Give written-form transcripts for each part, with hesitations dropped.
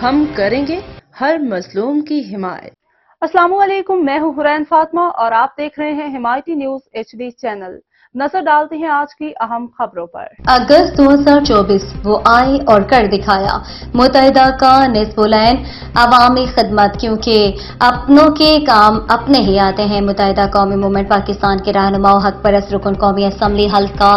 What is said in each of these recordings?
ہم کریں گے ہر مظلوم کی حمایت۔ السلام علیکم، میں ہوں حرین فاطمہ اور آپ دیکھ رہے ہیں حمایتی نیوز HD چینل۔ نظر ڈالتے ہیں آج کی اہم خبروں پر۔ اگست 2024 وہ آئے اور کر دکھایا، متحدہ کا نصف العین عوامی خدمت، کیونکہ اپنوں کے کام اپنے ہی آتے ہیں۔ متحدہ قومی موومنٹ پاکستان کے رہنما و حق پرست رکن قومی اسمبلی حلقہ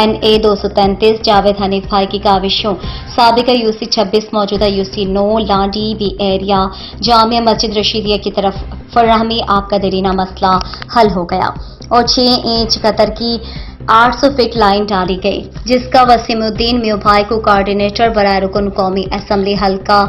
NA 233 جاوید حنیف بھائی کی کاوشوں، سابقہ UC 26 موجودہ UC 9 لانڈی بی ایریا جامعہ مسجد رشیدیہ کی طرف فراہمی آب کا دیرینہ مسئلہ حل ہو گیا اور 6 انچ قطر کی 800 فٹ لائن ڈالی گئی، جس کا وسیم الدین میو بھائی کو کوارڈینیٹر برائے رکن قومی اسمبلی حلقہ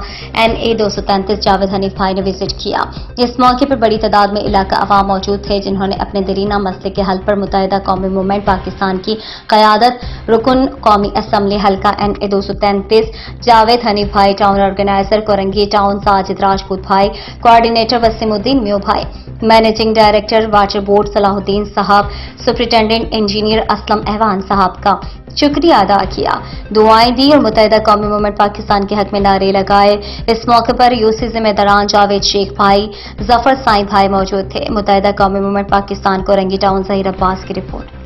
NA 233 جاوید حنیف بھائی نے وزٹ کیا۔ اس موقع پر بڑی تعداد میں علاقہ عوام موجود تھے، جنہوں نے اپنے دیرینہ مسئلے کے حل پر متحدہ قومی موومنٹ پاکستان کی قیادت، رکن قومی اسمبلی حلقہ NA 233 جاوید حنیف بھائی، town organizer Korangi town Sajid Rajput بھائی، کوارڈینیٹر وسیم الدین میو بھائی، مینیجنگ ڈائریکٹر واٹر بورڈ صلاح الدین صاحب، سپرنٹینڈنٹ انجینئر اسلم احوان صاحب کا شکریہ ادا کیا، دعائیں دی اور متحدہ قومی موومنٹ پاکستان کے حق میں نعرے لگائے۔ اس موقع پر UC ذمہ داران جاوید شیخ بھائی، ظفر سائیں بھائی موجود تھے۔ متحدہ قومی موومنٹ پاکستان کورنگی ٹاؤن ظہیر عباس کی رپورٹ۔